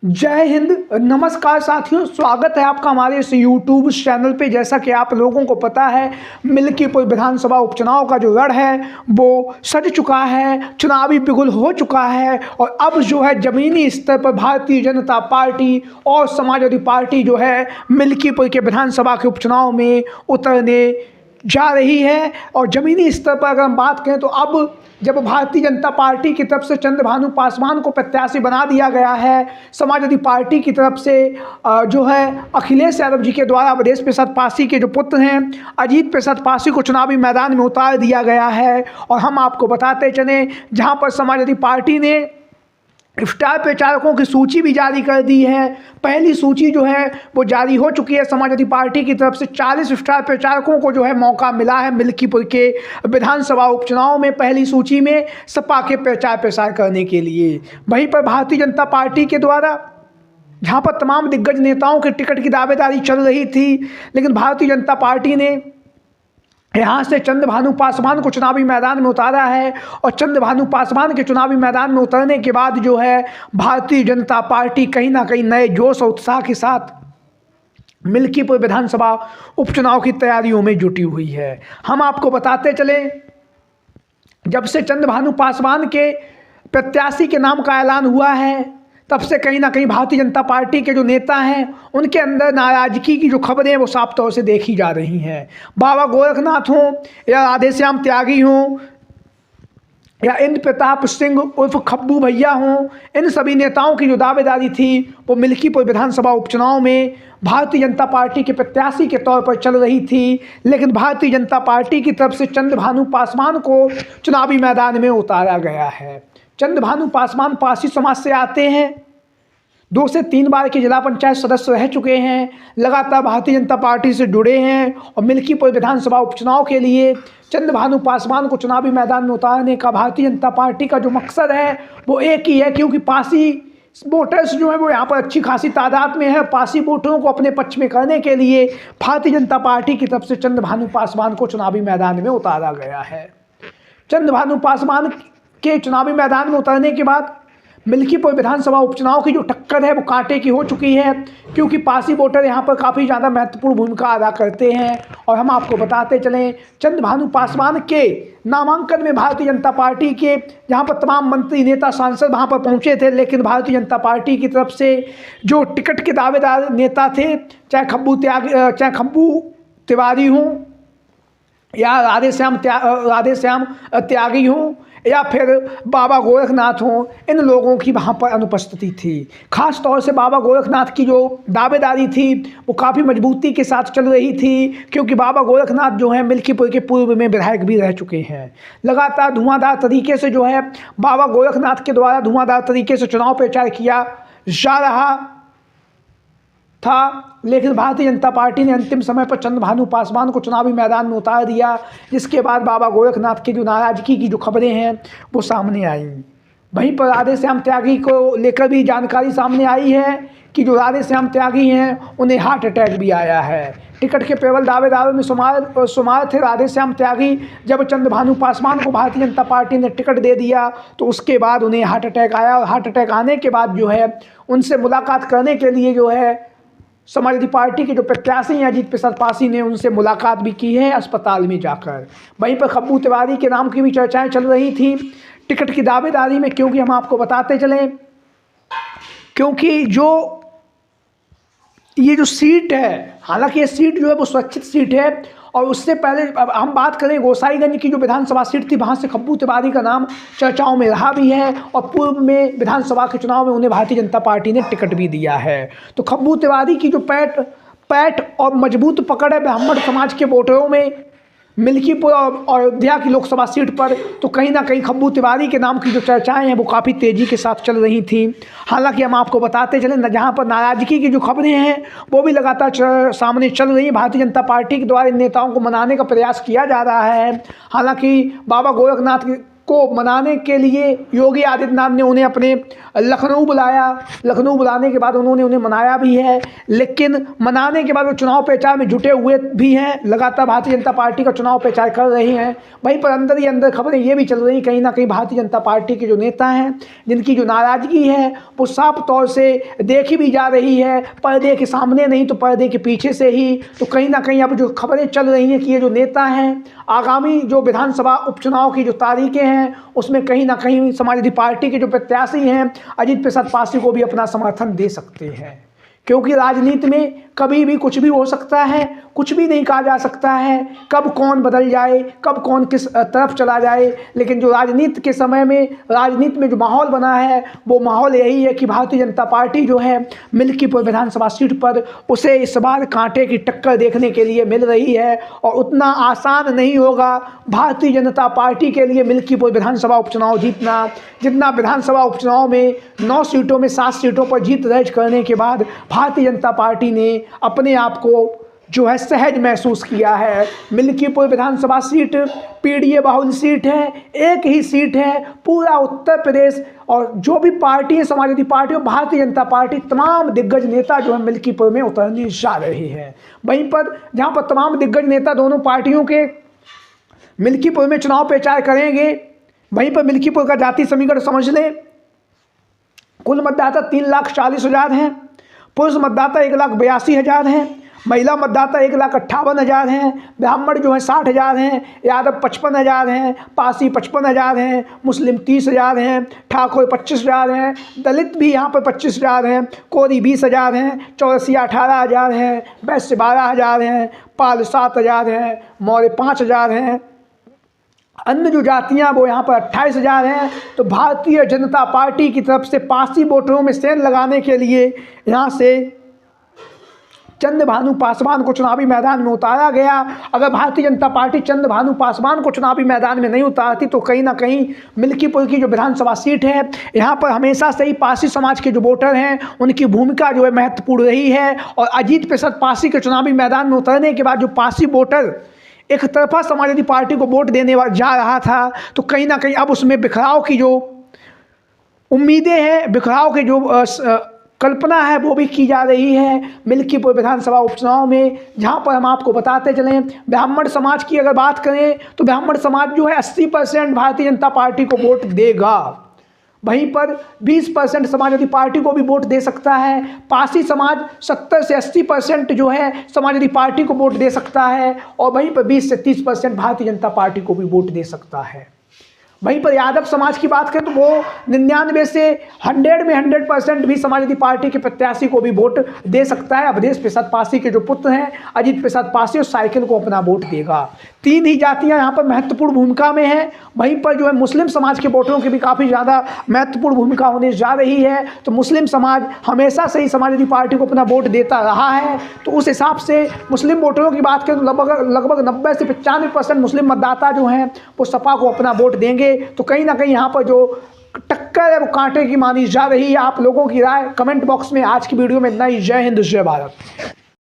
जय हिंद। नमस्कार साथियों, स्वागत है आपका हमारे इस YouTube चैनल पे। जैसा कि आप लोगों को पता है, मिल्कीपुर विधानसभा उपचुनाव का जो रण है वो सज चुका है, चुनावी बिगुल हो चुका है और अब जो है ज़मीनी स्तर पर भारतीय जनता पार्टी और समाजवादी पार्टी जो है मिल्कीपुर के विधानसभा के उपचुनाव में उतरने जा रही है। और ज़मीनी स्तर पर अगर हम बात करें तो अब जब भारतीय जनता पार्टी की तरफ से चंद्रभानु पासवान को प्रत्याशी बना दिया गया है, समाजवादी पार्टी की तरफ से जो है अखिलेश यादव जी के द्वारा अवधेश प्रसाद पासी के जो पुत्र हैं अजीत प्रसाद पासी को चुनावी मैदान में उतार दिया गया है। और हम आपको बताते चलें, जहां पर समाजवादी पार्टी ने स्टार प्रचारकों की सूची भी जारी कर दी है। पहली सूची जो है वो जारी हो चुकी है। समाजवादी पार्टी की तरफ से 40 स्टार प्रचारकों को जो है मौका मिला है मिल्कीपुर के विधानसभा उपचुनाव में पहली सूची में सपा के प्रचार प्रसार करने के लिए। वहीं पर भारतीय जनता पार्टी के द्वारा जहां पर तमाम दिग्गज नेताओं के टिकट की दावेदारी चल रही थी, लेकिन भारतीय जनता पार्टी ने यहाँ से चंद्रभानु पासवान को चुनावी मैदान में उतारा है। और चंद्रभानु पासवान के चुनावी मैदान में उतरने के बाद जो है भारतीय जनता पार्टी कहीं ना कहीं नए जोश और उत्साह के साथ मिल्कीपुर विधानसभा उपचुनाव की तैयारियों में जुटी हुई है। हम आपको बताते चले, जब से चंद्रभानु पासवान के प्रत्याशी के नाम का ऐलान हुआ है तब से कहीं ना कहीं भारतीय जनता पार्टी के जो नेता हैं उनके अंदर नाराजगी की जो खबरें वो साफ तौर से देखी जा रही हैं। बाबा गोरखनाथ हों या राधेश्याम त्यागी हों या इंद्र प्रताप सिंह उर्फ खब्बू भैया हों, इन सभी नेताओं की जो दावेदारी थी वो मिल्कीपुर विधानसभा उपचुनाव में भारतीय जनता पार्टी के प्रत्याशी के तौर पर चल रही थी। लेकिन भारतीय जनता पार्टी की तरफ से चंद्रभानु पासवान को चुनावी मैदान में उतारा गया है। चंद्रभानु पासवान पासी समाज से आते हैं, 2 से 3 बार के जिला पंचायत सदस्य रह चुके हैं, लगातार भारतीय जनता पार्टी से जुड़े हैं और मिल्कीपुर विधानसभा उपचुनाव के लिए चंद्रभानु पासवान को चुनावी मैदान में उतारने का भारतीय जनता पार्टी का जो मकसद है वो एक ही है, क्योंकि पासी वोटर्स जो है वो यहाँ पर अच्छी खासी तादाद में है। पासी वोटरों को अपने पक्ष में करने के लिए भारतीय जनता पार्टी की तरफ से चंद्रभानु पासवान को चुनावी मैदान में उतारा गया है। चंद्रभानु पासवान के चुनावी मैदान में उतरने के बाद मिल्कीपुर विधानसभा उपचुनाव की जो टक्कर है वो कांटे की हो चुकी है, क्योंकि पासी वोटर यहाँ पर काफ़ी ज़्यादा महत्वपूर्ण भूमिका अदा करते हैं। और हम आपको बताते चलें, चंद्रभानु पासवान के नामांकन में भारतीय जनता पार्टी के जहाँ पर तमाम मंत्री नेता सांसद वहाँ पर पहुँचे थे, लेकिन भारतीय जनता पार्टी की तरफ से जो टिकट के दावेदार नेता थे, चाहे खब्बू तिवारी हों या राधेश्याम त्यागी हों या फिर बाबा गोरखनाथ हों, इन लोगों की वहाँ पर अनुपस्थिति थी। खास तौर से बाबा गोरखनाथ की जो दावेदारी थी वो काफ़ी मजबूती के साथ चल रही थी, क्योंकि बाबा गोरखनाथ जो है मिल्कीपुर के पूर्व में विधायक भी रह चुके हैं। लगातार धुआंधार तरीके से जो है बाबा गोरखनाथ के द्वारा धुआंधार तरीके से चुनाव प्रचार किया जा रहा था, लेकिन भारतीय जनता पार्टी ने अंतिम समय पर चंद्रभानु पासवान को चुनावी मैदान में उतार दिया, जिसके बाद बाबा गोरखनाथ की जो नाराजगी की जो खबरें हैं वो सामने आई। वहीं पर राधेश्याम त्यागी को लेकर भी जानकारी सामने आई है कि जो राधेश्याम त्यागी हैं उन्हें हार्ट अटैक भी आया है। टिकट के प्रबल दावेदारों में शुमार थे राधेश्याम त्यागी। जब चंद्रभानु पासवान को भारतीय जनता पार्टी ने टिकट दे दिया तो उसके बाद उन्हें हार्ट अटैक आया, और हार्ट अटैक आने के बाद जो है उनसे मुलाकात करने के लिए जो है समाजवादी पार्टी के जो प्रत्याशी हैं अजीत प्रसाद पासी ने उनसे मुलाकात भी की है अस्पताल में जाकर। वहीं पर खब्बू तिवारी के नाम की भी चर्चाएं चल रही थी टिकट की दावेदारी में, क्योंकि हम आपको बताते चलें, क्योंकि ये जो सीट है, हालांकि ये सीट जो है वो सुरक्षित सीट है। और उससे पहले अब हम बात करें गोसाईगंज की जो विधानसभा सीट थी, वहाँ से खब्बू तिवारी का नाम चर्चाओं में रहा भी है और पूर्व में विधानसभा के चुनाव में उन्हें भारतीय जनता पार्टी ने टिकट भी दिया है। तो खब्बू तिवारी की जो पैठ और मजबूत पकड़ है ब्राह्मण समाज के वोटरों में मिल्कीपुर और अयोध्या की लोकसभा सीट पर, तो कहीं ना कहीं खब्बू तिवारी के नाम की जो चर्चाएं हैं वो काफ़ी तेज़ी के साथ चल रही थी। हालांकि हम आपको बताते चलें, जहां पर नाराजगी की जो खबरें हैं वो भी लगातार सामने चल रही हैं। भारतीय जनता पार्टी के द्वारा इन नेताओं को मनाने का प्रयास किया जा रहा है। हालांकि बाबा गोरखनाथ को मनाने के लिए योगी आदित्यनाथ ने उन्हें अपने लखनऊ बुलाया। लखनऊ बुलाने के बाद उन्होंने उन्हें मनाया भी है, लेकिन मनाने के बाद वो चुनाव प्रचार में जुटे हुए भी हैं, लगातार भारतीय जनता पार्टी का चुनाव प्रचार कर रहे हैं। वहीं पर अंदर ही अंदर खबरें ये भी चल रही कहीं ना कहीं भारतीय जनता पार्टी के जो नेता हैं, जिनकी जो नाराज़गी है वो साफ तौर से देखी भी जा रही है, पर्दे के सामने नहीं तो पर्दे के पीछे से ही। तो कहीं ना कहीं अब जो खबरें चल रही हैं कि ये जो नेता हैं, आगामी जो विधानसभा उपचुनाव की जो तारीखें हैं उसमें कहीं ना कहीं समाजवादी पार्टी के जो प्रत्याशी हैं अजीत प्रसाद पासी को भी अपना समर्थन दे सकते हैं, क्योंकि राजनीति में कभी भी कुछ भी हो सकता है, कुछ भी नहीं कहा जा सकता है, कब कौन बदल जाए, कब कौन किस तरफ चला जाए। लेकिन जो राजनीति के समय में, राजनीति में जो माहौल बना है वो माहौल यही है कि भारतीय जनता पार्टी जो है मिल्कीपुर विधानसभा सीट पर उसे इस बार कांटे की टक्कर देखने के लिए मिल रही है, और उतना आसान नहीं होगा भारतीय जनता पार्टी के लिए मिल्कीपुर विधानसभा उपचुनाव जीतना, जितना विधानसभा उपचुनाव में 9 सीटों में 7 सीटों पर जीत दर्ज करने के बाद भारतीय जनता पार्टी ने अपने आप को जो है सहज महसूस किया है। मिल्कीपुर विधानसभा सीट पीडीए बहुल सीट है, एक ही सीट है पूरा उत्तर प्रदेश, और जो भी पार्टी है, समाजवादी पार्टी और भारतीय जनता पार्टी, तमाम दिग्गज नेता जो है मिल्कीपुर में उतरने जा रहे हैं। वहीं पर जहां पर तमाम दिग्गज नेता दोनों पार्टियों के मिल्कीपुर में चुनाव प्रचार करेंगे, वहीं पर मिल्कीपुर का जाति समीकरण समझ लें। कुल मतदाता 3,40,000 हैं, पुरुष मतदाता 1,82,000 हैं, महिला मतदाता 1,58,000 हैं, ब्राह्मण जो है 60,000 हैं, यादव 55,000 हैं, पासी 55,000 हैं, मुस्लिम 30,000 हैं, ठाकुर 25,000 हैं, दलित भी यहाँ पर 25,000 हैं, कोरी 20,000 हैं, चौरसिया 18,000 हैं, वैश्य 12,000 हैं, पाल 7,000 हैं, मौर्य 5,000 हैं, अन्य जो जातियां वो यहाँ पर 28,000 हैं। तो भारतीय जनता पार्टी की तरफ से पासी वोटरों में सेंध लगाने के लिए यहाँ से चंद्रभानु पासवान को चुनावी मैदान में उतारा गया। अगर भारतीय जनता पार्टी चंद्रभानु पासवान को चुनावी मैदान में नहीं उतारती तो कहीं ना कहीं मिल्कीपुर की जो विधानसभा सीट है, यहाँ पर हमेशा से ही पासी समाज के जो वोटर हैं उनकी भूमिका जो है महत्वपूर्ण रही है। और अजीत प्रसाद पासी के चुनावी मैदान में उतरने के बाद जो पासी वोटर एक तरफा समाजवादी पार्टी को वोट देने जा रहा था, तो कहीं ना कहीं अब उसमें बिखराव की जो उम्मीदें हैं, बिखराव की जो कल्पना है वो भी की जा रही है मिल्कीपुर विधानसभा उपचुनाव में। जहां पर हम आपको बताते चलें, ब्राह्मण समाज की अगर बात करें तो ब्राह्मण समाज जो है 80% भारतीय जनता पार्टी को वोट देगा। वहीं पर 20% समाजवादी पार्टी को भी वोट दे सकता है। पासी समाज 70 से 80% जो है समाजवादी पार्टी को वोट दे सकता है, और वहीं पर 20 से 30% भारतीय जनता पार्टी को भी वोट दे सकता है। वहीं पर यादव समाज की बात करें तो वो 99 से 100 में 100% भी समाजवादी पार्टी के प्रत्याशी को भी वोट दे सकता है। अवधेश प्रसाद पासी के जो पुत्र हैं अजीत प्रसाद पासी, उस साइकिल को अपना वोट देगा। 3 ही जातियां यहाँ पर महत्वपूर्ण भूमिका में हैं। वहीं पर जो है मुस्लिम समाज के वोटरों की भी काफ़ी ज़्यादा महत्वपूर्ण भूमिका होने जा रही है। तो मुस्लिम समाज हमेशा से ही समाजवादी पार्टी को अपना वोट देता रहा है, तो उस हिसाब से मुस्लिम वोटरों की बात करें तो लगभग 90 से 95% मुस्लिम मतदाता जो हैं वो सपा को अपना वोट देंगे। तो कहीं ना कहीं यहाँ पर जो टक्कर है वो कांटे की मानी जा रही है। आप लोगों की राय कमेंट बॉक्स में। आज की वीडियो में इतना ही। जय हिंद, जय भारत।